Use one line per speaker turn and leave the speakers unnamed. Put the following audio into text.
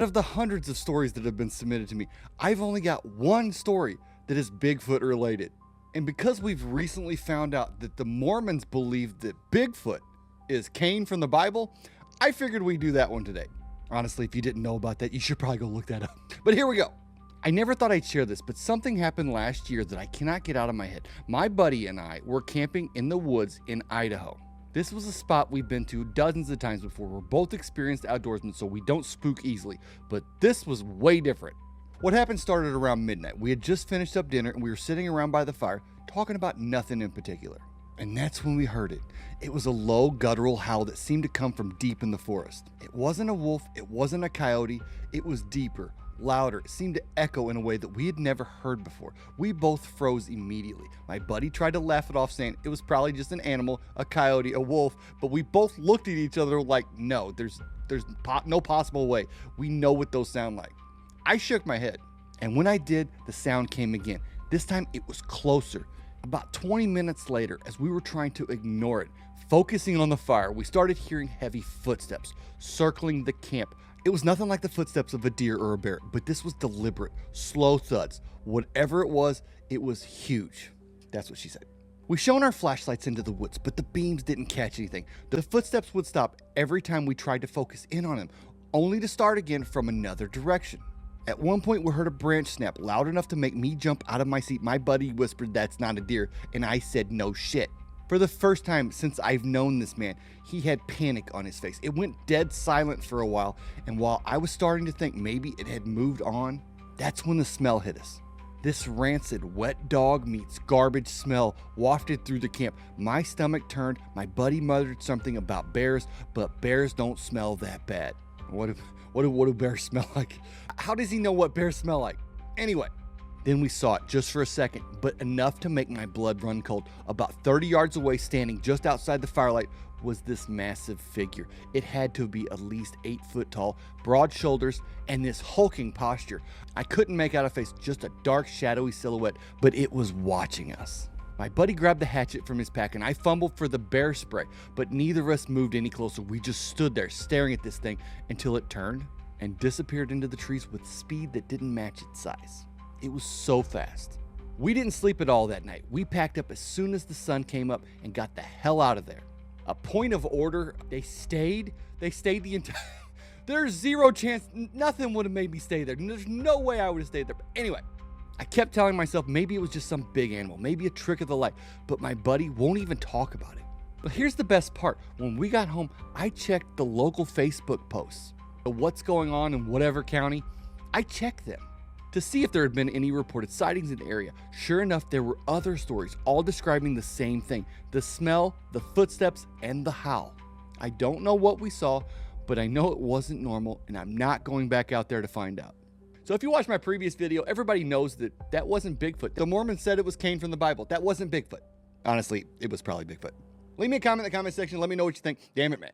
Out of the hundreds of stories that have been submitted to me, I've only got one story that is Bigfoot related. And because we've recently found out that the Mormons believe that Bigfoot is Cain from the Bible, I figured we'd do that one today. Honestly, if you didn't know about that, you should probably go look that up. But here we go. I never thought I'd share this, but something happened last year that I cannot get out of my head. My buddy and I were camping in the woods in Idaho. This was a spot we've been to dozens of times before. We're both experienced outdoorsmen, so we don't spook easily, but this was way different. What happened started around midnight. We had just finished up dinner and we were sitting around by the fire talking about nothing in particular. And that's when we heard it. It was a low guttural howl that seemed to come from deep in the forest. It wasn't a wolf, it wasn't a coyote, it was deeper, louder. It seemed to echo in a way that we had never heard before. We both froze immediately. My buddy tried to laugh it off, saying it was probably just an animal, a coyote, a wolf, but we both looked at each other like, no, there's no possible way. We know what those sound like. I shook my head, and when I did, the sound came again. This time it was closer. About 20 minutes later, as we were trying to ignore it, focusing on the fire, we started hearing heavy footsteps circling the camp. It was nothing like the footsteps of a deer or a bear, but this was deliberate, slow thuds. Whatever it was huge. That's what she said. We shone our flashlights into the woods, but the beams didn't catch anything. The footsteps would stop every time we tried to focus in on them, only to start again from another direction. At one point, we heard a branch snap loud enough to make me jump out of my seat. My buddy whispered, "That's not a deer," and I said, "No shit." For the first time since I've known this man, he had panic on his face. It went dead silent for a while, and while I was starting to think maybe it had moved on, that's when the smell hit us. This rancid, wet dog meets garbage smell wafted through the camp. My stomach turned. My buddy muttered something about bears, but bears don't smell that bad. What do bears smell like? How does he know what bears smell like? Anyway, then we saw it just for a second, but enough to make my blood run cold. About 30 yards away, standing just outside the firelight, was this massive figure. It had to be at least 8 foot tall, broad shoulders, and this hulking posture. I couldn't make out a face, just a dark, shadowy silhouette, but it was watching us. My buddy grabbed the hatchet from his pack and I fumbled for the bear spray, but neither of us moved any closer. We just stood there staring at this thing until it turned and disappeared into the trees with speed that didn't match its size. It was so fast. We didn't sleep at all that night. We packed up as soon as the sun came up and got the hell out of there. A point of order, they stayed the entire... There's zero chance, nothing would have made me stay there. There's no way I would have stayed there. But anyway, I kept telling myself maybe it was just some big animal, maybe a trick of the light, but my buddy won't even talk about it. But here's the best part. When we got home, I checked the local Facebook posts. What's going on in whatever county? I checked them to see if there had been any reported sightings in the area. Sure enough, there were other stories, all describing the same thing: the smell, the footsteps, and the howl. I don't know what we saw, but I know it wasn't normal, and I'm not going back out there to find out. So if you watched my previous video, everybody knows that wasn't Bigfoot. The Mormons said it was Cain from the Bible. That wasn't Bigfoot. Honestly, it was probably Bigfoot. Leave me a comment in the comment section. Let me know what you think. Damn it, man.